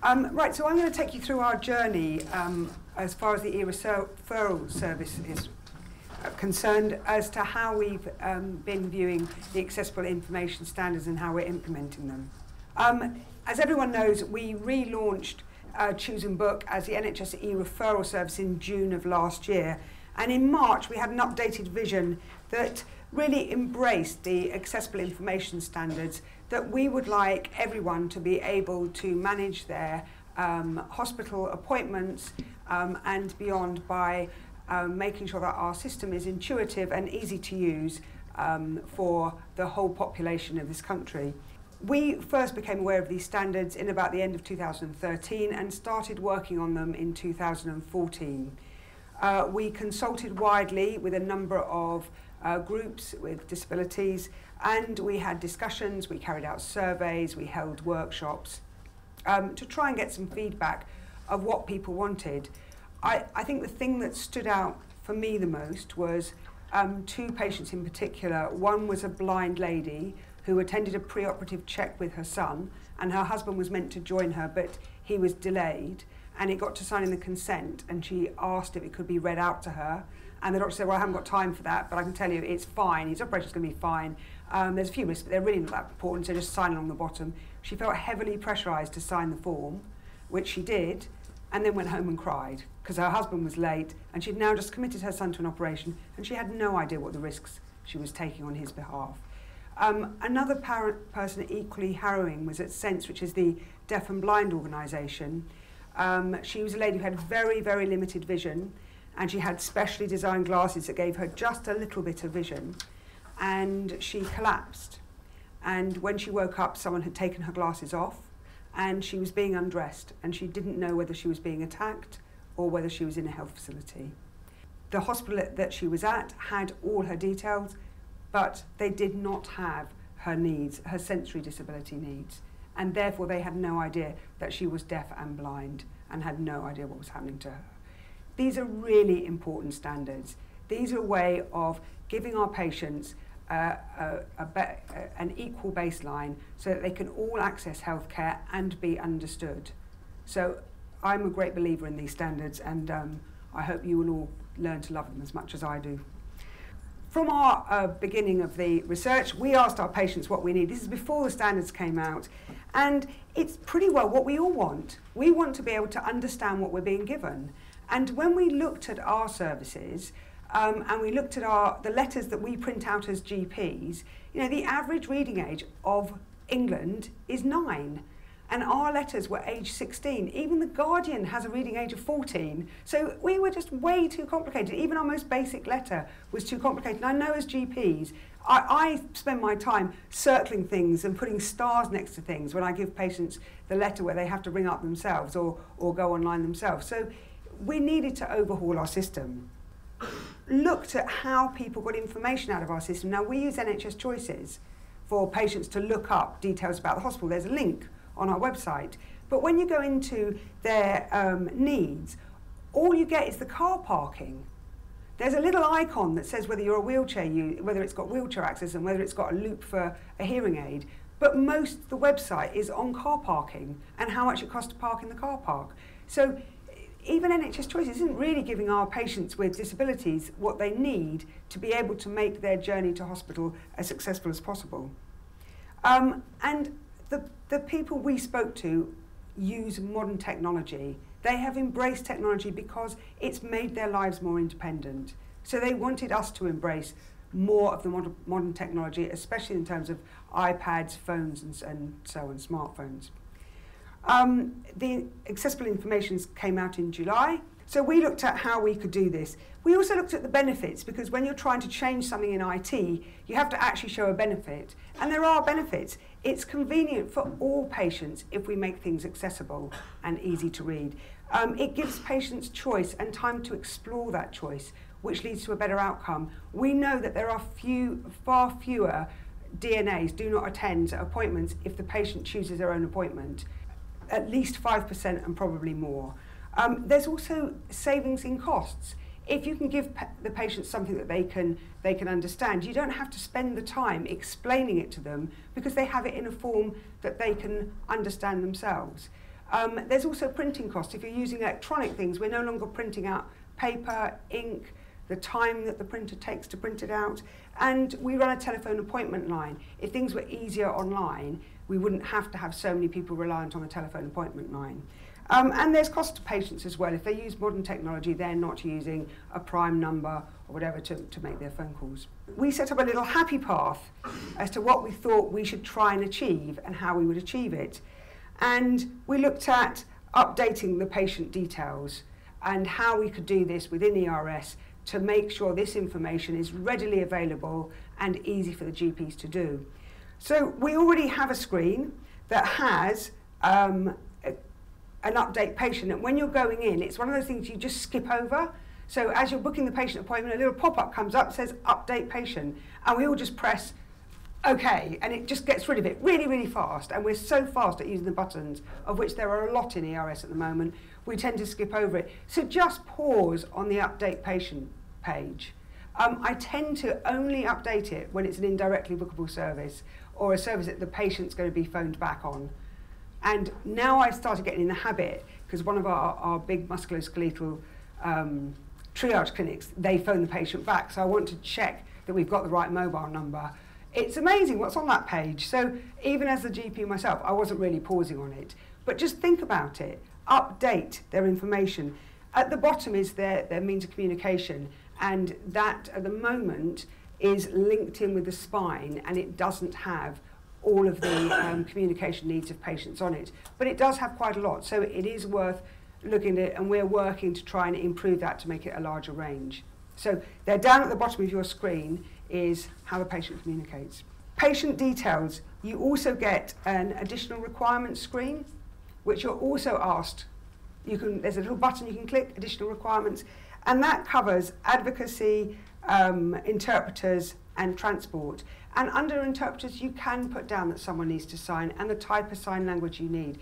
Right, so I'm going to take you through our journey as far as the e-referral service is concerned as to how we've been viewing the accessible information standards and how we're implementing them. As everyone knows, we relaunched Choose and Book as the NHS e-referral service in June of last year, and in March we had an updated vision that really embraced the accessible information standards that we would like everyone to be able to manage their hospital appointments and beyond by making sure that our system is intuitive and easy to use for the whole population of this country. We first became aware of these standards in about the end of 2013 and started working on them in 2014. We consulted widely with a number of groups with disabilities, and we had discussions, we carried out surveys, we held workshops to try and get some feedback of what people wanted. I think the thing that stood out for me the most was two patients in particular. One was a blind lady who attended a preoperative check with her son, and her husband was meant to join her, but he was delayed, and it got to signing the consent, and she asked if it could be read out to her, and the doctor said, well, I haven't got time for that, but I can tell you it's fine, his operation's going to be fine. There's a few risks, but they're really not that important, so just sign along the bottom. She felt heavily pressurised to sign the form, which she did, and then went home and cried, because her husband was late, and she'd now just committed her son to an operation, and she had no idea what the risks she was taking on his behalf. Another person equally harrowing was at Sense, which is the deaf and blind organisation. She was a lady who had very, very limited vision, and she had specially designed glasses that gave her just a little bit of vision, and she collapsed. And when she woke up, someone had taken her glasses off, and she was being undressed, and she didn't know whether she was being attacked or whether she was in a health facility. The hospital that she was at had all her details, but they did not have her needs, her sensory disability needs, and therefore they had no idea that she was deaf and blind and had no idea what was happening to her. These are really important standards. These are a way of giving our patients an equal baseline so that they can all access healthcare and be understood. So I'm a great believer in these standards, and I hope you will all learn to love them as much as I do. From our beginning of the research, we asked our patients what we need. This is before the standards came out, and it's pretty well what we all want. We want to be able to understand what we're being given. And when we looked at our services, and we looked at the letters that we print out as GPs, you know, the average reading age of England is 9. And our letters were age 16. Even The Guardian has a reading age of 14. So we were just way too complicated. Even our most basic letter was too complicated. And I know as GPs, I spend my time circling things and putting stars next to things when I give patients the letter where they have to ring up themselves or go online themselves. So we needed to overhaul our system. Looked at how people got information out of our system. Now, we use NHS Choices for patients to look up details about the hospital. There's a link on our website, but when you go into their needs, all you get is the car parking. There's a little icon that says whether you're a wheelchair user, whether it's got wheelchair access and whether it's got a loop for a hearing aid, but most the website is on car parking and how much it costs to park in the car park. So even NHS Choices isn't really giving our patients with disabilities what they need to be able to make their journey to hospital as successful as possible. And the people we spoke to use modern technology. They have embraced technology because it's made their lives more independent. So they wanted us to embrace more of the modern technology, especially in terms of iPads, phones, and so on, smartphones. The accessible information came out in July. So we looked at how we could do this. We also looked at the benefits, because when you're trying to change something in IT, you have to actually show a benefit. And there are benefits. It's convenient for all patients if we make things accessible and easy to read. It gives patients choice and time to explore that choice, which leads to a better outcome. We know that there are far fewer DNAs, do not attend appointments, if the patient chooses their own appointment. At least 5% and probably more. There's also savings in costs. If you can give the patient something that they can understand, you don't have to spend the time explaining it to them because they have it in a form that they can understand themselves. There's also printing costs. If you're using electronic things, we're no longer printing out paper, ink, the time that the printer takes to print it out, and we run a telephone appointment line. If things were easier online, we wouldn't have to have so many people reliant on a telephone appointment line. And there's cost to patients as well. If they use modern technology, they're not using a prime number or whatever to make their phone calls. We set up a little happy path as to what we thought we should try and achieve and how we would achieve it. And we looked at updating the patient details and how we could do this within ERS to make sure this information is readily available and easy for the GPs to do. So we already have a screen that has an update patient, and when you're going in, it's one of those things you just skip over. So as you're booking the patient appointment, a little pop-up comes up, says update patient, and we all just press OK, and it just gets rid of it really, really fast. And we're so fast at using the buttons, of which there are a lot in ERS at the moment, we tend to skip over it. So just pause on the update patient page. I tend to only update it when it's an indirectly bookable service or a service that the patient's going to be phoned back on. And now I started getting in the habit, because one of our big musculoskeletal triage clinics, they phone the patient back. So I want to check that we've got the right mobile number. It's amazing what's on that page. So even as the GP myself, I wasn't really pausing on it. But just think about it. Update their information. At the bottom is their means of communication. And that, at the moment, is linked in with the spine, and it doesn't have all of the communication needs of patients on it. But it does have quite a lot, so it is worth looking at, and we're working to try and improve that to make it a larger range. So they're down at the bottom of your screen is how the patient communicates. Patient details, you also get an additional requirements screen, which you're also asked. There's a little button you can click, additional requirements, and that covers advocacy, interpreters, and transport. And under interpreters, you can put down that someone needs to sign and the type of sign language you need.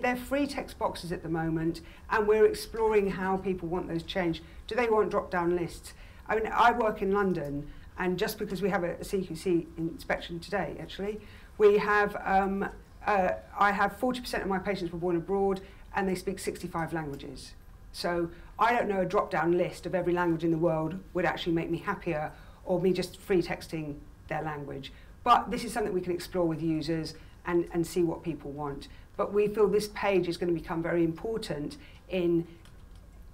They're free text boxes at the moment, and we're exploring how people want those changed. Do they want drop-down lists? I mean, I work in London, and just because we have a CQC inspection today, actually, we have, I have 40% of my patients were born abroad, and they speak 65 languages. So I don't know, a drop-down list of every language in the world would actually make me happier, or me just free texting their language. But this is something we can explore with users and see what people want. But we feel this page is going to become very important in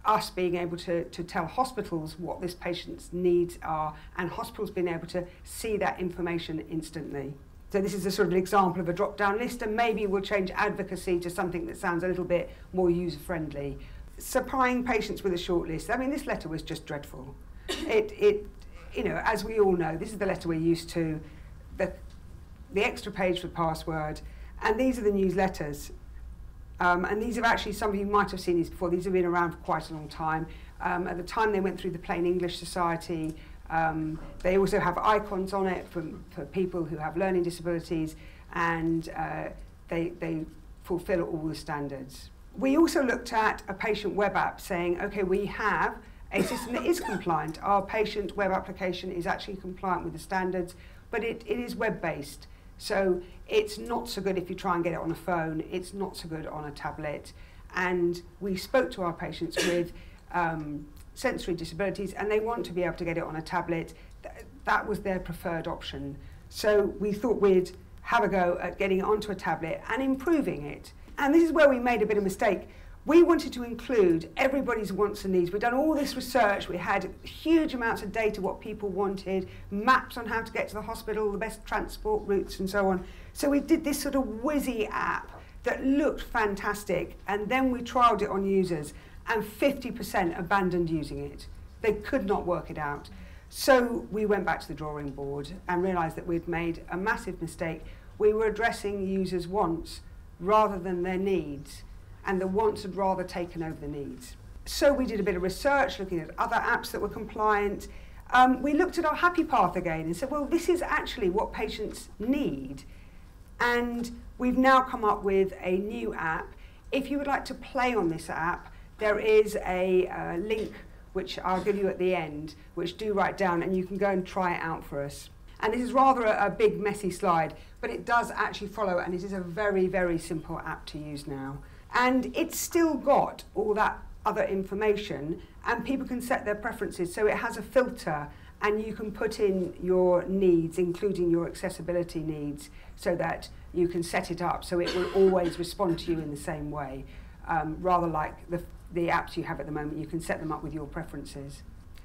us being able to tell hospitals what this patient's needs are, and hospitals being able to see that information instantly. So this is a sort of an example of a drop-down list, and maybe we'll change advocacy to something that sounds a little bit more user-friendly. Supplying patients with a short list. I mean, this letter was just dreadful. You know, as we all know, this is the letter we're used to, the extra page for the password, and these are the newsletters. And these have actually, some of you might have seen these before, these have been around for quite a long time. At the time they went through the Plain English Society. They also have icons on it for people who have learning disabilities, and they fulfill all the standards. We also looked at a patient web app saying, okay, we have a system that is compliant. Our patient web application is actually compliant with the standards, but it is web-based. So it's not so good if you try and get it on a phone. It's not so good on a tablet. And we spoke to our patients with sensory disabilities, and they want to be able to get it on a tablet. That was their preferred option. So we thought we'd have a go at getting it onto a tablet and improving it. And this is where we made a bit of a mistake. We wanted to include everybody's wants and needs. We'd done all this research. We had huge amounts of data, what people wanted, maps on how to get to the hospital, the best transport routes, and so on. So we did this sort of whizzy app that looked fantastic, and then we trialled it on users, and 50% abandoned using it. They could not work it out. So we went back to the drawing board and realised that we'd made a massive mistake. We were addressing users' wants rather than their needs, and the wants had rather taken over the needs. So we did a bit of research, looking at other apps that were compliant. We looked at our happy path again and said, well, this is actually what patients need. And we've now come up with a new app. If you would like to play on this app, there is a link which I'll give you at the end, which do write down, and you can go and try it out for us. And this is rather a big, messy slide, but it does actually follow, and it is a very, very simple app to use now. And it's still got all that other information, and people can set their preferences. So it has a filter, and you can put in your needs, including your accessibility needs, so that you can set it up so it will always respond to you in the same way. Rather like the apps you have at the moment, you can set them up with your preferences.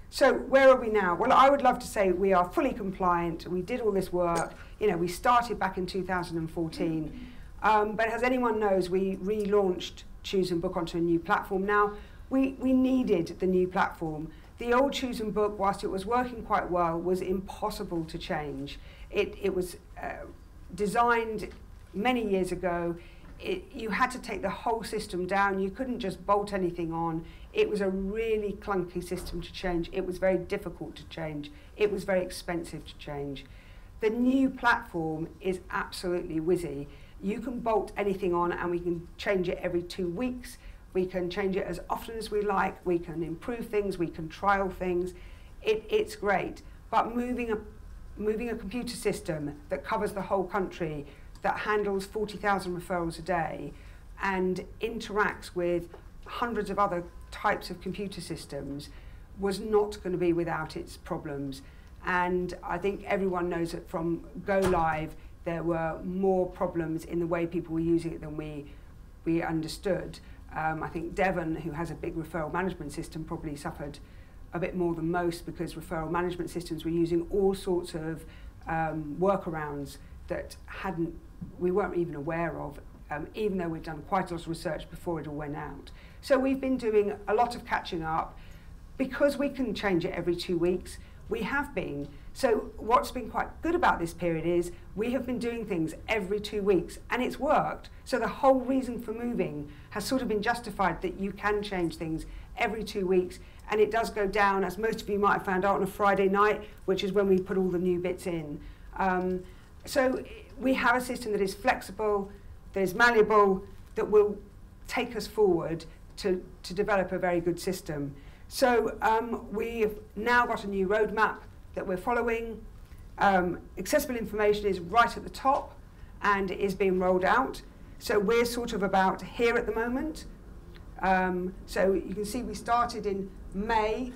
So where are we now? Well, I would love to say we are fully compliant. We did all this work. You know, we started back in 2014. But as anyone knows, we relaunched Choose and Book onto a new platform. Now, we needed the new platform. The old Choose and Book, whilst it was working quite well, was impossible to change. It was designed many years ago. You had to take the whole system down. You couldn't just bolt anything on. It was a really clunky system to change. It was very difficult to change. It was very expensive to change. The new platform is absolutely whizzy. You can bolt anything on, and we can change it every 2 weeks. We can change it as often as we like. We can improve things. We can trial things. It's great. But moving a computer system that covers the whole country, that handles 40,000 referrals a day, and interacts with hundreds of other types of computer systems, was not going to be without its problems. And I think everyone knows that from go live, there were more problems in the way people were using it than we understood. I think Devon, who has a big referral management system, probably suffered a bit more than most, because referral management systems were using all sorts of workarounds that we weren't even aware of, even though we'd done quite a lot of research before it all went out. So we've been doing a lot of catching up. Because we can change it every 2 weeks, we have been. So what's been quite good about this period is we have been doing things every 2 weeks, and it's worked. So the whole reason for moving has sort of been justified, that you can change things every 2 weeks, and it does go down, as most of you might have found out, on a Friday night, which is when we put all the new bits in. So we have a system that is flexible, that is malleable, that will take us forward to develop a very good system. So we've now got a new roadmap that we're following. Accessible information is right at the top and is being rolled out. So we're sort of about here at the moment. So you can see we started in May,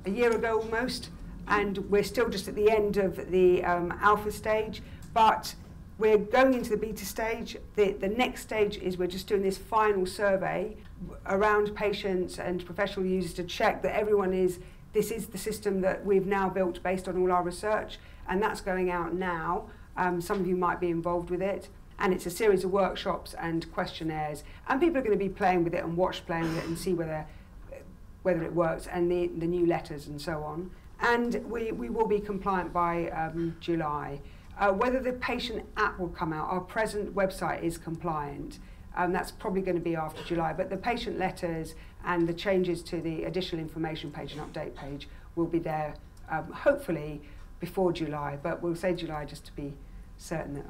a year ago almost, and we're still just at the end of the alpha stage, but we're going into the beta stage. The next stage is we're just doing this final survey around patients and professional users to check that this is the system that we've now built based on all our research, and that's going out now. Some of you might be involved with it, and it's a series of workshops and questionnaires, and people are going to be playing with it and watch playing with it and see whether it works, and the new letters and so on. And we will be compliant by July. Whether the patient app will come out, our present website is compliant. That's probably going to be after July, but the patient letters and the changes to the additional information page and update page will be there, hopefully before July, but we'll say July just to be certain that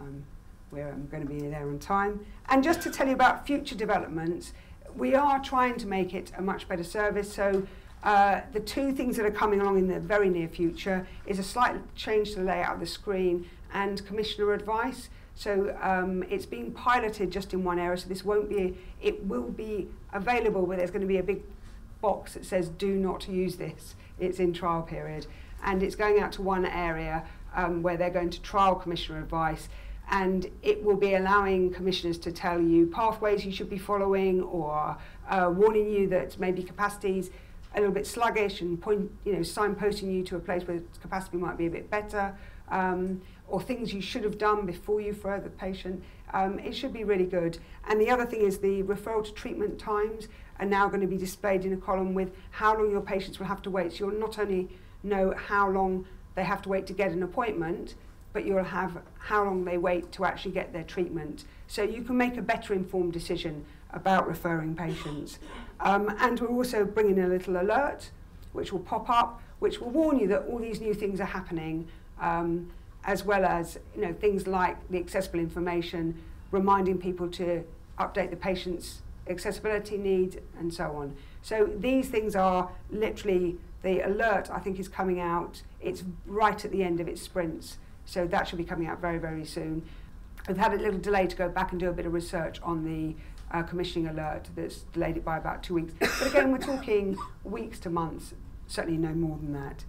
we're going to be there on time. And just to tell you about future developments, we are trying to make it a much better service. So the two things that are coming along in the very near future is a slight change to the layout of the screen and commissioner advice. So it's being piloted just in one area, so it will be available, but there's going to be a big box that says do not use this. It's in trial period, and it's going out to one area where they're going to trial commissioner advice, and it will be allowing commissioners to tell you pathways you should be following, or warning you that maybe capacity's a little bit sluggish, and signposting you to a place where capacity might be a bit better. Or things you should have done before you refer the patient. It should be really good. And the other thing is the referral to treatment times are now going to be displayed in a column with how long your patients will have to wait. So you'll not only know how long they have to wait to get an appointment, but you'll have how long they wait to actually get their treatment. So you can make a better informed decision about referring patients. And we're also bringing a little alert, which will pop up, which will warn you that all these new things are happening, as well as things like the accessible information, reminding people to update the patient's accessibility needs, and so on. So these things are literally, the alert I think is coming out, it's right at the end of its sprints, so that should be coming out very, very soon. We've had a little delay to go back and do a bit of research on the commissioning alert that's delayed it by about 2 weeks. But again, we're talking weeks to months, certainly no more than that.